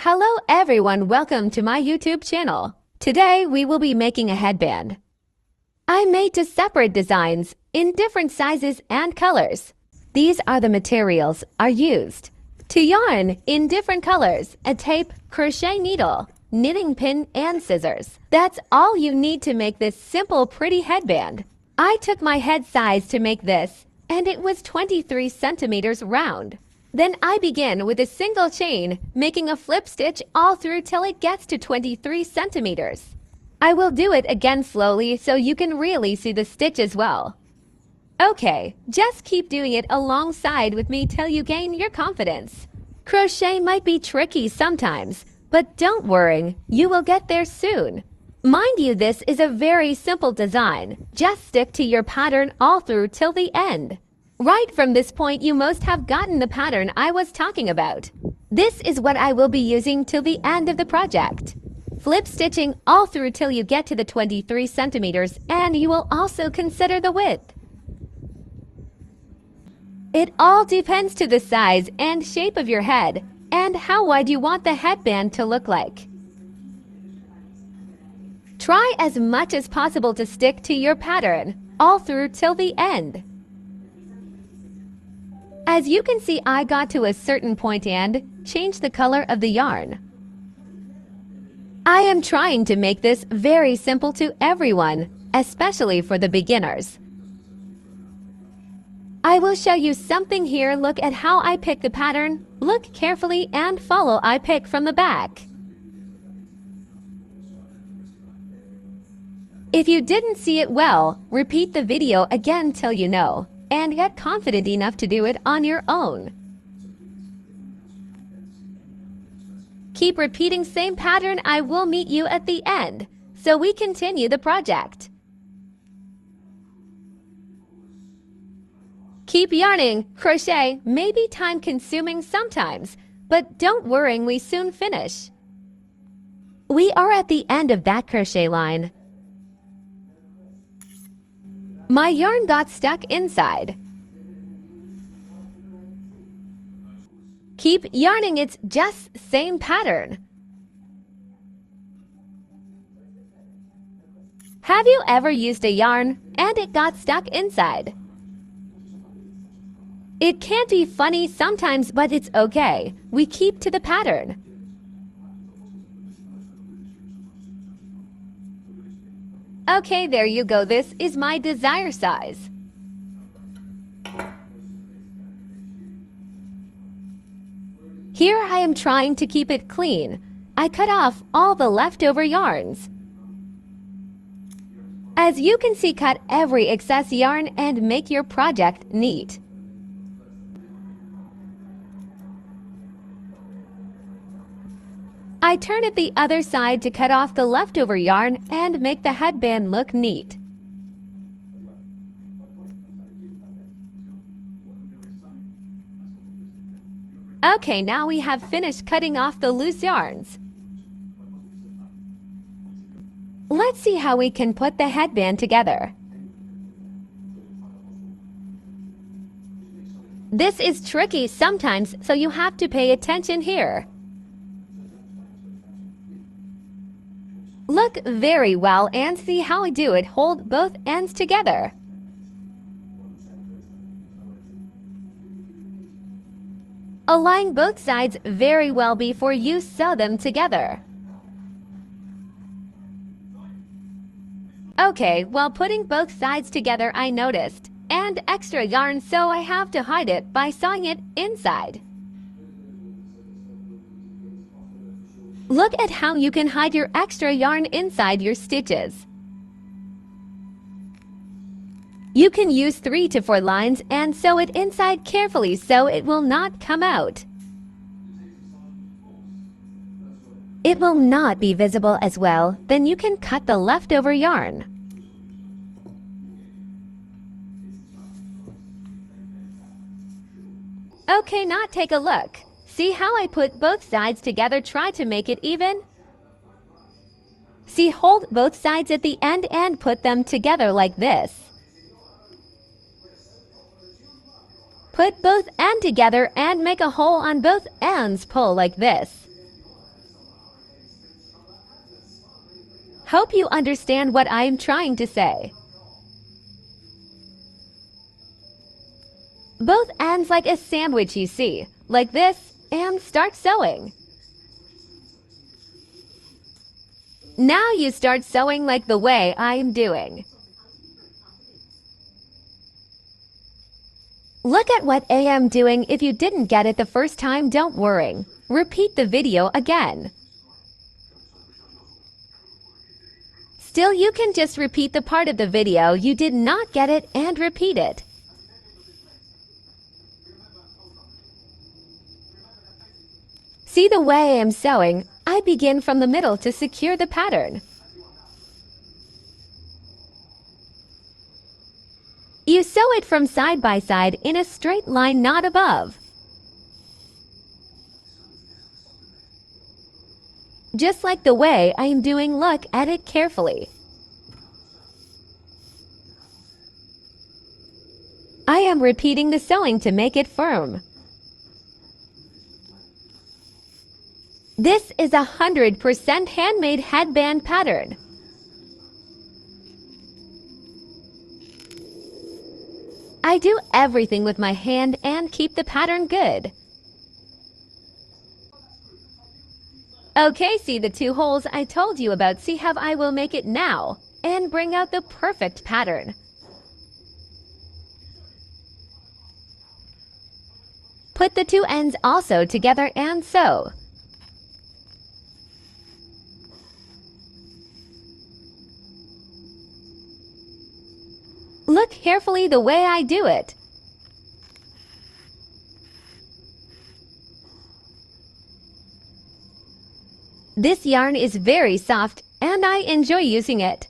Hello everyone, welcome to my YouTube channel. Today we will be making a headband. I made two separate designs in different sizes and colors. These are the materials are used. To yarn in different colors, a tape, crochet needle, knitting pin, and scissors. That's all you need to make this simple pretty headband. I took my head size to make this, and it was 23 centimeters round. Then I begin with a single chain, making a flip stitch all through till it gets to 23 centimeters. I will do it again slowly so you can really see the stitch as well. Okay, just keep doing it alongside with me till you gain your confidence. Crochet might be tricky sometimes, but don't worry, you will get there soon. Mind you, this is a very simple design. Just stick to your pattern all through till the end. Right from this point, you must have gotten the pattern I was talking about. This is what I will be using till the end of the project. Flip stitching all through till you get to the 23 centimeters, and you will also consider the width. It all depends to the size and shape of your head and how wide you want the headband to look like. Try as much as possible to stick to your pattern all through till the end. As you can see, I got to a certain point and changed the color of the yarn. I am trying to make this very simple to everyone, especially for the beginners. I will show you something here. Look at how I pick the pattern. Look carefully and follow I pick from the back. If you didn't see it well, repeat the video again till you know, and get confident enough to do it on your own. Keep repeating same pattern. I will meet you at the end, so we continue the project. Keep yarning. Crochet may be time-consuming sometimes, but don't worry, we soon finish. We are at the end of that crochet line. My yarn got stuck inside. Keep yarning, it's just same pattern. Have you ever used a yarn and it got stuck inside? It can be funny sometimes, but it's okay. We keep to the pattern. Okay, there you go. This is my desired size. Here I am trying to keep it clean. I cut off all the leftover yarns. As you can see, cut every excess yarn and make your project neat. I turn it the other side to cut off the leftover yarn and make the headband look neat. Okay, now we have finished cutting off the loose yarns. Let's see how we can put the headband together. This is tricky sometimes, so you have to pay attention here. Look very well and see how I do it. Hold both ends together. Align both sides very well before you sew them together. Okay, while putting both sides together, I noticed an extra yarn, so I have to hide it by sewing it inside. Look at how you can hide your extra yarn inside your stitches. You can use 3 to 4 lines and sew it inside carefully so it will not come out. It will not be visible as well. Then you can cut the leftover yarn. Okay, now take a look. See how I put both sides together? Try to make it even. See, hold both sides at the end and put them together like this. Put both ends together and make a hole on both ends. Pull like this. Hope you understand what I am trying to say. Both ends like a sandwich, you see, like this, and start sewing. Now you start sewing like the way I am doing. Look at what I am doing. If you didn't get it the first time, don't worry. Repeat the video again. Still, you can just repeat the part of the video you did not get it and repeat it. See the way I am sewing? I begin from the middle to secure the pattern. You sew it from side by side in a straight line, not above. Just like the way I am doing, look at it carefully. I am repeating the sewing to make it firm. This is 100% handmade headband pattern. I do everything with my hand and keep the pattern good. Okay, see the 2 holes I told you about. See how I will make it now and bring out the perfect pattern. Put the 2 ends also together and sew. Look carefully the way I do it. This yarn is very soft and I enjoy using it.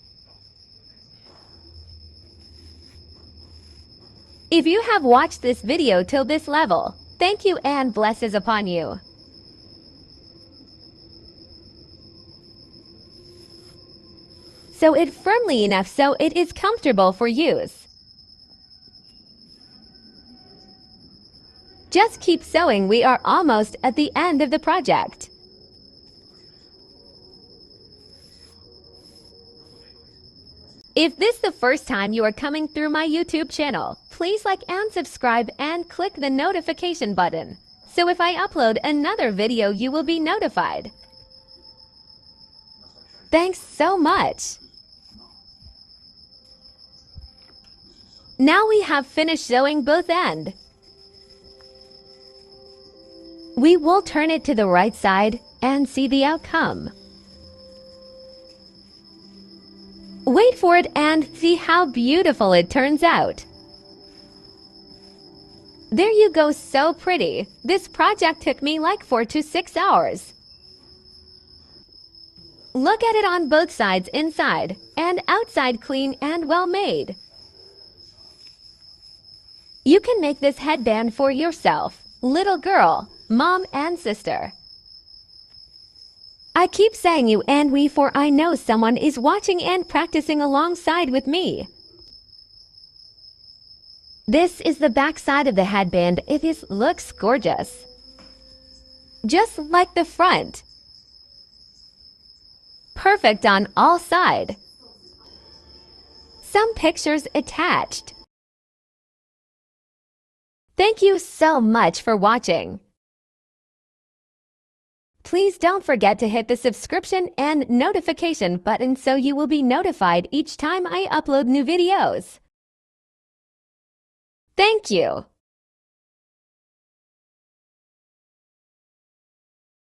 If you have watched this video till this level, thank you and blessings upon you. Sew it firmly enough so it is comfortable for use. Just keep sewing. We are almost at the end of the project. If this is the first time you are coming through my YouTube channel, please like and subscribe and click the notification button. So if I upload another video, you will be notified. Thanks so much. Now we have finished sewing both ends. We will turn it to the right side and see the outcome. Wait for it and see how beautiful it turns out. There you go, so pretty. This project took me like 4 to 6 hours. Look at it on both sides, inside and outside, clean and well made. You can make this headband for yourself, little girl, mom and sister. I keep saying you and we, for I know someone is watching and practicing alongside with me. This is the back side of the headband. It looks gorgeous. Just like the front. Perfect on all sides. Some pictures attached. Thank you so much for watching. Please don't forget to hit the subscription and notification button so you will be notified each time I upload new videos. Thank you.